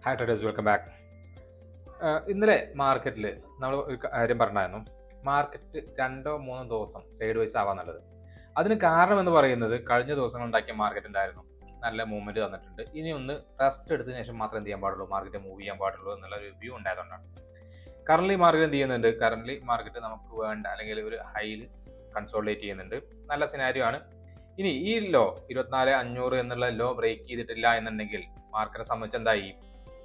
Hi traders, welcome back. ഇന്നലെ മാർക്കറ്റിൽ നമ്മൾ ഒരു കാര്യം പറഞ്ഞായിരുന്നു. മാർക്കറ്റ് 2-3 ദിവസം സൈഡ് വൈസ് ആവാൻ നല്ലത്. അതിന് കാരണം എന്ന് പറയുന്നത് കഴിഞ്ഞ ദിവസങ്ങൾ ഉണ്ടാക്കിയ മാർക്കറ്റ് ഉണ്ടായിരുന്നു, നല്ല മൂവ്മെന്റ് തന്നിട്ടുണ്ട്. ഇനി ഒന്ന് റെസ്റ്റ് എടുത്തതിന് ശേഷം മാത്രം എന്ത് ചെയ്യാൻ പാടുള്ളൂ, മാർക്കറ്റ് മൂവ് ചെയ്യാൻ പാടുള്ളൂ എന്നുള്ള ഒരു വ്യൂ ഉണ്ടായതുകൊണ്ടാണ്. കറന്റ് മാർക്കറ്റ് എന്ത് ചെയ്യുന്നുണ്ട്, കറന്റ് മാർക്കറ്റ് നമുക്ക് വേണ്ട അല്ലെങ്കിൽ ഒരു ഹൈയിൽ കൺസോളിഡേറ്റ് ചെയ്യുന്നുണ്ട്. നല്ല സിനാരിയോ ആണ്. ഇനി ഈ ലോ 24,500 എന്നുള്ള ലോ ബ്രേക്ക് ചെയ്തിട്ടില്ല എന്നുണ്ടെങ്കിൽ മാർക്കറ്റിനെ സംബന്ധിച്ച് എന്തായി,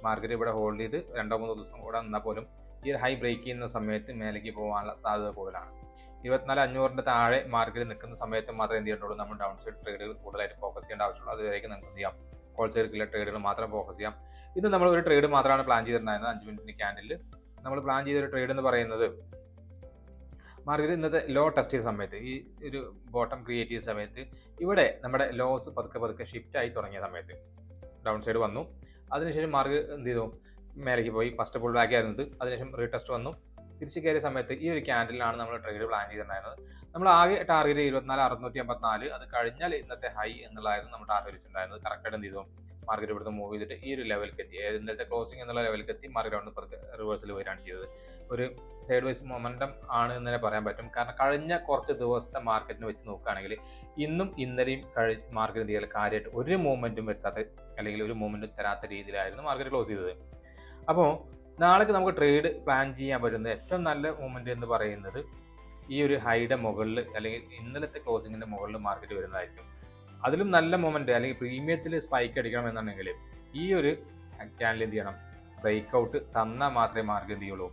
മാർക്കറ്റ് ഇവിടെ ഹോൾഡ് ചെയ്ത് 2-3 ദിവസം കൂടെ നിന്നാൽ പോലും ഈ ഹൈ ബ്രേക്ക് ചെയ്യുന്ന സമയത്ത് മേലേക്ക് പോകാനുള്ള സാധ്യത കൂടുതലാണ്. 24,500 താഴെ മാർക്കറ്റ് നിൽക്കുന്ന സമയത്ത് മാത്രമേ എന്ത് ചെയ്യേണ്ടുള്ളൂ, നമ്മൾ ഡൗൺ സൈഡ് ട്രേഡുകൾ കൂടുതലായിട്ട് ഫോക്കസ് ചെയ്യേണ്ട ആവശ്യമുള്ളൂ. അതുവരേക്ക് നമുക്ക് എന്ത് ചെയ്യാം, കോൾ സൈഡിലുള്ള ട്രേഡുകൾ മാത്രം ഫോക്കസ് ചെയ്യാം. ഇത് നമ്മൾ ഒരു ട്രേഡ് മാത്രമാണ് പ്ലാൻ ചെയ്തിട്ടുണ്ടായിരുന്നത്. 5 മിനിറ്റിന് ക്യാൻഡിൽ നമ്മൾ പ്ലാൻ ചെയ്ത ഒരു ട്രേഡ് എന്ന് പറയുന്നത്, മാർക്കറ്റ് ഇന്നത്തെ ലോ ടെസ്റ്റ് ചെയ്ത സമയത്ത്, ഈ ഒരു ബോട്ടം ക്രിയേറ്റ് ചെയ്ത സമയത്ത് ഇവിടെ നമ്മുടെ ലോസ് പതുക്കെ ഷിഫ്റ്റ് ആയി തുടങ്ങിയ സമയത്ത് ഡൗൺ സൈഡ് വന്നു. അതിനുശേഷം മാർക്കറ്റ് എന്ത് ചെയ്തു, മേലേക്ക് പോയി. ഫസ്റ്റ് പുൾ ബാക്ക് ആയിരുന്നത്, അതിനുശേഷം റീടെസ്റ്റ് വന്നു. തിരിച്ച് കയറിയ സമയത്ത് ഈ ഒരു ക്യാൻഡിലാണ് നമ്മൾ ട്രേഡ് പ്ലാൻ ചെയ്തിട്ടുണ്ടായിരുന്നത്. നമ്മൾ ആകെ ടാർഗറ്റ് 24,654, അത് കഴിഞ്ഞാൽ ഇന്നത്തെ ഹൈ എന്നുള്ളതായിരുന്നു നമ്മൾ ടാർഗറ്റ് വെച്ചിട്ടുണ്ടായിരുന്നത്. കറക്റ്റായിട്ട് എന്ത് ചെയ്തു, മാർക്കറ്റ് ഇവിടുന്ന് മൂവ് ചെയ്തിട്ട് ഈ ഒരു ലെവലിലേക്ക് എത്തി, ഇന്നത്തെ ക്ലോസിംഗ് എന്നുള്ള ലെവലിലേക്ക് എത്തി. മാർക്കറ്റ് അവിടെ റിവേഴ്സിൽ വരികയാണ് ചെയ്തത്. ഒരു സൈഡ് വൈസ് മൊമെന്റം ആണ് എന്ന് തന്നെ പറയാൻ പറ്റും. കാരണം കഴിഞ്ഞ കുറച്ച് ദിവസത്തെ മാർക്കറ്റിനെ വെച്ച് നോക്കുകയാണെങ്കിൽ ഇന്നും ഇന്നലെയും മാർക്കറ്റ് എന്ത് ചെയ്യാൻ കാര്യമായിട്ട് ഒരു മൂവ്മെന്റും വരുത്താത്ത അല്ലെങ്കിൽ ഒരു മൂവ്മെന്റും തരാത്ത രീതിയിലായിരുന്നു മാർക്കറ്റ് ക്ലോസ് ചെയ്തത്. അപ്പോൾ നാളേക്ക് നമുക്ക് ട്രേഡ് പ്ലാൻ ചെയ്യാൻ പറ്റുന്ന ഏറ്റവും നല്ല മൂവ്മെന്റ് എന്ന് പറയുന്നത് ഈ ഒരു ഹൈയുടെ മുകളിൽ അല്ലെങ്കിൽ ഇന്നലത്തെ ക്ലോസിങ്ങിന്റെ മുകളിൽ മാർക്കറ്റ് വരുന്നതായിരിക്കും. അതിലും നല്ല മൊമെന്റ് അല്ലെങ്കിൽ പ്രീമിയത്തിൽ സ്പൈക്ക് അടിക്കണം എന്നുണ്ടെങ്കിൽ ഈ ഒരു ക്യാൻഡിൽ എന്ത് ചെയ്യണം, ബ്രേക്ക് ഔട്ട് തന്നാൽ മാത്രമേ മാർക്കറ്റ് എന്ത് ചെയ്യുള്ളൂ.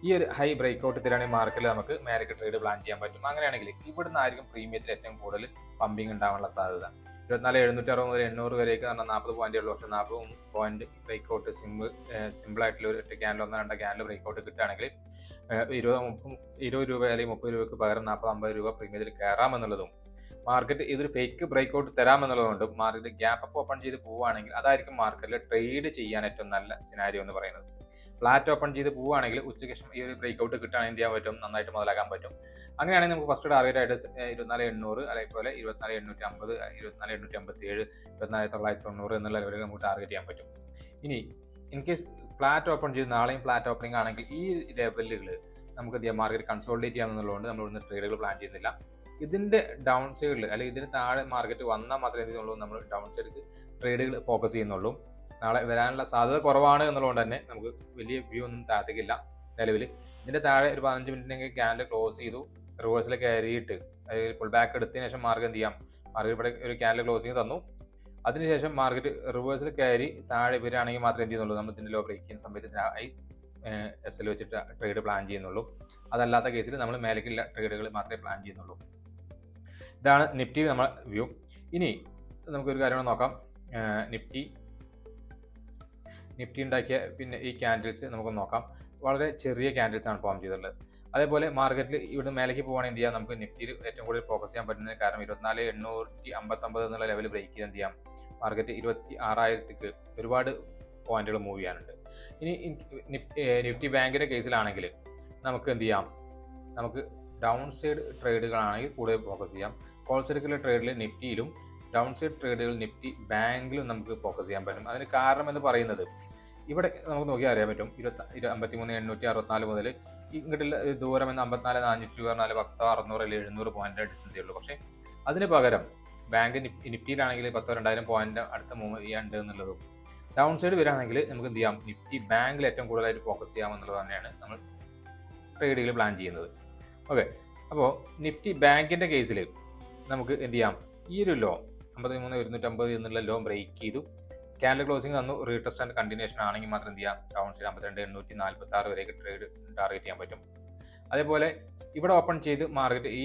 ഈ ഒരു ഹൈ ബ്രേക്ക് ഔട്ട് തരാണെങ്കിൽ മാർക്കറ്റിൽ നമുക്ക് മേലേക്ക് ട്രേഡ് പ്ലാൻ ചെയ്യാൻ പറ്റും. അങ്ങനെയാണെങ്കിൽ ഇവിടുന്ന് ആയിരിക്കും പ്രീമിയത്തിൽ ഏറ്റവും കൂടുതൽ പമ്പിങ് ഉണ്ടാവാനുള്ള സാധ്യത. 24,760 മുതൽ 800 വരെയൊക്കെ പറഞ്ഞാൽ 40 പോയിന്റേ ഉള്ളൂ. പക്ഷേ 40 പോയിന്റ് ബ്രേക്ക് ഔട്ട് സിമ്പിൾ ആയിട്ടുള്ള ഒരു ക്യാൻഡിൽ 1-2 ക്യാൻഡിൽ ബ്രേക്ക് ഔട്ട് കിട്ടുകയാണെങ്കിൽ 20 രൂപ അല്ലെങ്കിൽ 30 രൂപയ്ക്ക് പകരം 40-50 രൂപ പ്രീമിയത്തിൽ കയറാമെന്നുള്ളതും, മാർക്കറ്റ് ഇതൊരു ഫേക്ക് ബ്രേക്ക് ഔട്ട് തരാമെന്നുള്ളതുകൊണ്ട് മാർക്കറ്റ് ഗ്യാപ്പ് അപ്പ് ഓപ്പൺ ചെയ്ത് പോവുകയാണെങ്കിൽ അതായിരിക്കും മാർക്കറ്റിൽ ട്രേഡ് ചെയ്യാൻ ഏറ്റവും നല്ല സിനാരിയോ എന്ന് പറയുന്നത്. ഫ്ലാറ്റ് ഓപ്പൺ ചെയ്ത് പോവുകയാണെങ്കിൽ ഉച്ചയ്ക്ക് ശേഷം ഈ ഒരു ബ്രേക്ക് ഔട്ട് കിട്ടുകയാണെങ്കിൽ എന്ത് ചെയ്യാൻ പറ്റും, നന്നായിട്ട് മുതലാക്കാൻ പറ്റും. അങ്ങനെയാണെങ്കിൽ നമുക്ക് ഫസ്റ്റ് ടാർഗറ്റ് ആയിട്ട് 24,800, അതേപോലെ 24,850, 24,857, 24,990 എന്നുള്ള ലെവലിൽ നമുക്ക് ടാർഗറ്റ് ചെയ്യാൻ പറ്റും. ഇനി ഇൻ കേസ് ഫ്ലാറ്റ് ഓപ്പൺ ചെയ്ത് നാളെയും ഫ്ലാറ്റ് ഓപ്പണിംഗ് ആണെങ്കിൽ ഈ ലെവലുകൾ നമുക്ക് എന്ത് ചെയ്യാം, മാർക്കറ്റ് കൺസോളിഡേറ്റ് ചെയ്യാമെന്നുള്ളതുകൊണ്ട് നമ്മൾ ഇവിടുന്ന് ട്രേഡുകൾ പ്ലാൻ ചെയ്യുന്നില്ല. ഇതിന്റെ ഡൗൺ സൈഡിൽ അല്ലെങ്കിൽ ഇതിന് താഴെ മാർക്കറ്റ് വന്നാൽ മാത്രമേ എന്ത് ചെയ്യുള്ളൂ, നമ്മൾ ഡൗൺ സൈഡിൽ ട്രേഡുകൾ ഫോക്കസ് ചെയ്യുന്നുള്ളൂ. നാളെ വരാനുള്ള സാധ്യത കുറവാണ് എന്നുള്ളതുകൊണ്ട് തന്നെ നമുക്ക് വലിയ വ്യൂ ഒന്നും താഴത്തേക്കില്ല നിലവിൽ. ഇതിന്റെ താഴെ ഒരു 15 മിനിറ്റിനെങ്കിൽ ക്യാൻഡിൽ ക്ലോസ് ചെയ്തു, റിവേഴ്സിൽ കയറിയിട്ട് അതായത് ഫുൾ ബാക്ക് എടുത്തതിന് ശേഷം മാർക്കറ്റ് എന്ത് ചെയ്യാം, മാർക്കറ്റ് ഇവിടെ ഒരു ക്യാൻഡിൽ ക്ലോസിങ് തന്നു. അതിനുശേഷം മാർക്കറ്റ് റിവേഴ്സിൽ കയറി താഴെ വരികയാണെങ്കിൽ മാത്രമേ എന്ത് ചെയ്യുന്നുള്ളൂ, നമ്മൾ ഇതിന്റെ ലോ ബ്രേക്ക് ചെയ്യുന്ന സമയത്ത് SL വെച്ചിട്ട് ട്രേഡ് പ്ലാൻ ചെയ്യുന്നുള്ളൂ. അതല്ലാത്ത കേസിൽ നമ്മൾ മേലേക്കുള്ള ട്രേഡുകൾ മാത്രമേ പ്ലാൻ ചെയ്യുന്നുള്ളൂ. ഇതാണ് നിഫ്റ്റി നമ്മളെ വ്യൂ. ഇനി നമുക്കൊരു കാര്യം നോക്കാം. നിഫ്റ്റി ഉണ്ടാക്കിയ പിന്നെ ഈ ക്യാൻഡിൽസ് നമുക്ക് നോക്കാം. വളരെ ചെറിയ ക്യാൻഡിൽസ് ആണ് ഫോം ചെയ്തിട്ടുള്ളത്. അതേപോലെ മാർക്കറ്റിൽ ഇവിടെ മേലേക്ക് പോകുകയാണെങ്കിൽ എന്ത് ചെയ്യാം, നമുക്ക് നിഫ്റ്റിയിൽ ഏറ്റവും കൂടുതൽ ഫോക്കസ് ചെയ്യാൻ പറ്റുന്നത് കാരണം 24,859 എന്നുള്ള ലെവൽ ബ്രേക്ക് ചെയ്ത് എന്ത് ചെയ്യാം, മാർക്കറ്റ് 26,000ക്ക് ഒരുപാട് പോയിന്റുകൾ മൂവ് ചെയ്യാനുണ്ട്. ഇനി നിഫ്റ്റി ബാങ്കിന്റെ കേസിലാണെങ്കിൽ നമുക്ക് എന്ത് ചെയ്യാം, നമുക്ക് ഡൗൺ സൈഡ് ട്രേഡുകളാണെങ്കിൽ കൂടുതൽ ഫോക്കസ് ചെയ്യാം. കോൾ സൈഡിലുള്ള ട്രേഡിൽ നിഫ്റ്റിയിലും ഡൗൺ സൈഡ് ട്രേഡുകൾ നിഫ്റ്റി ബാങ്കിലും നമുക്ക് ഫോക്കസ് ചെയ്യാൻ പറ്റും. അതിന് കാരണം എന്ന് പറയുന്നത് ഇവിടെ നമുക്ക് നോക്കിയാൽ അറിയാൻ പറ്റും, 53,864 മുതൽ ഇങ്ങോട്ടുള്ള ദൂരം എന്ന് 54,400 പറഞ്ഞാൽ 10,600 അല്ലെങ്കിൽ 700 പോയിന്റ് ഡിസ്റ്റൻസേ ഉള്ളൂ. പക്ഷേ അതിന് പകരം ബാങ്ക് നിഫ്റ്റിയിലാണെങ്കിൽ 10,000-2,000 പോയിന്റ് അടുത്ത് മൂവ് ചെയ്യാണ്ട് എന്നുള്ളതും, ഡൗൺ സൈഡ് വരികയാണെങ്കിൽ നമുക്ക് എന്ത് ചെയ്യാം, നിഫ്റ്റി ബാങ്കിൽ ഏറ്റവും കൂടുതലായിട്ട് ഫോക്കസ് ചെയ്യാമെന്നുള്ളത് തന്നെയാണ് നമ്മൾ ട്രേഡുകൾ പ്ലാൻ ചെയ്യുന്നത്. ഓക്കെ, അപ്പോൾ നിഫ്റ്റി ബാങ്കിന്റെ കേസിൽ നമുക്ക് എന്ത് ചെയ്യാം, ഈ ഒരു ലോ 53,150 എന്നുള്ള ലോ ബ്രേക്ക് ചെയ്തു, ക്യാൻഡിൽ ക്ലോസിംഗ് തന്നു, റീടെസ്റ്റ് ആൻഡ് കണ്ടിന്യൂഷൻ ആണെങ്കിൽ മാത്രം എന്ത് ചെയ്യാം, ഡൗൺ സൈഡ് 52,846 വരെയൊക്കെ ട്രേഡ് ടാർഗറ്റ് ചെയ്യാൻ പറ്റും. അതേപോലെ ഇവിടെ ഓപ്പൺ ചെയ്ത് മാർക്കറ്റ് ഈ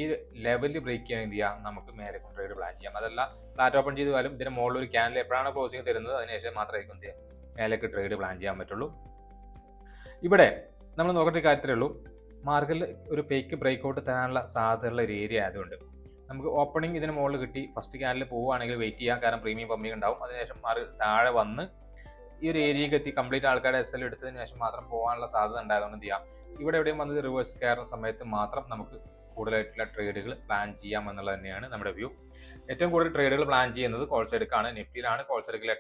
ലെവലിൽ ബ്രേക്ക് ചെയ്യാൻ എന്ത് ചെയ്യാം, നമുക്ക് മേലെ ട്രേഡ് പ്ലാൻ ചെയ്യാം. അതല്ല ഫ്ലാറ്റ് ഓപ്പൺ ചെയ്താലും ഇതിന് മുകളിൽ ഒരു ക്യാൻഡിൽ എപ്പോഴാണ് ക്ലോസിംഗ് തരുന്നത് അതിനുശേഷം മാത്രമായിരിക്കും എന്ത് ചെയ്യാം, മേലേക്ക് ട്രേഡ് പ്ലാൻ ചെയ്യാൻ പറ്റുള്ളൂ. ഇവിടെ നമ്മൾ നോക്കേണ്ട കാര്യത്തിലേ ഉള്ളൂ, മാർക്കറ്റിൽ ഒരു ഫേക്ക് ബ്രേക്ക് ഔട്ട് തരാനുള്ള സാധ്യതയുള്ള ഒരു ഏരിയ ആയതുകൊണ്ട് നമുക്ക് ഓപ്പണിംഗ് ഇതിന് മുകളിൽ കിട്ടി ഫസ്റ്റ് ക്യാൻഡിൽ പോവുകയാണെങ്കിൽ വെയിറ്റ് ചെയ്യാം, കാരണം പ്രീമിയം പമ്പിങ് ഉണ്ടാവും. അതിനുശേഷം താഴെ വന്ന് ഈ ഒരു ഏരിയക്ക് എത്തി കംപ്ലീറ്റ് ആൾക്കാരുടെ SL എടുത്തതിന് ശേഷം മാത്രം പോകാനുള്ള സാധ്യത ഉണ്ടായതുകൊണ്ട് എന്ത് ചെയ്യാം, ഇവിടെ എവിടെയും വന്നത് റിവേഴ്സ് കയറുന്ന സമയത്ത് മാത്രം നമുക്ക് കൂടുതലായിട്ടുള്ള ട്രേഡുകൾ പ്ലാൻ ചെയ്യാം എന്നുള്ളത് തന്നെയാണ് നമ്മുടെ വ്യൂ. ഏറ്റവും കൂടുതൽ ട്രേഡുകൾ പ്ലാൻ ചെയ്യുന്നത് കോൾ സൈഡിലേക്കാണ്. നിഫ്റ്റിയിലാണ് കോൾ സൈഡിലെ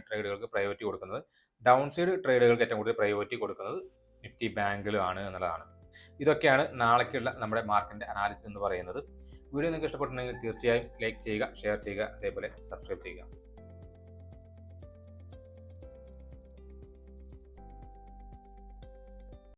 ട്രേഡുകൾക്ക് പ്രയോറിറ്റി കൊടുക്കുന്നത്. ഡൗൺ സൈഡ് ട്രേഡുകൾക്ക് ഏറ്റവും കൂടുതൽ പ്രയോറിറ്റി കൊടുക്കുന്നത് നിഫ്റ്റി ബാങ്കിലുമാണ് എന്നുള്ളതാണ്. ഇതൊക്കെയാണ് നാളേക്കുള്ള നമ്മുടെ മാർക്കറ്റിന്റെ അനാലിസിസ് എന്ന് പറയുന്നത്. വീഡിയോ നിങ്ങൾക്ക് ഇഷ്ടപ്പെട്ടിട്ടുണ്ടെങ്കിൽ തീർച്ചയായും ലൈക്ക് ചെയ്യുക, ഷെയർ ചെയ്യുക, അതേപോലെ സബ്സ്ക്രൈബ് ചെയ്യുക.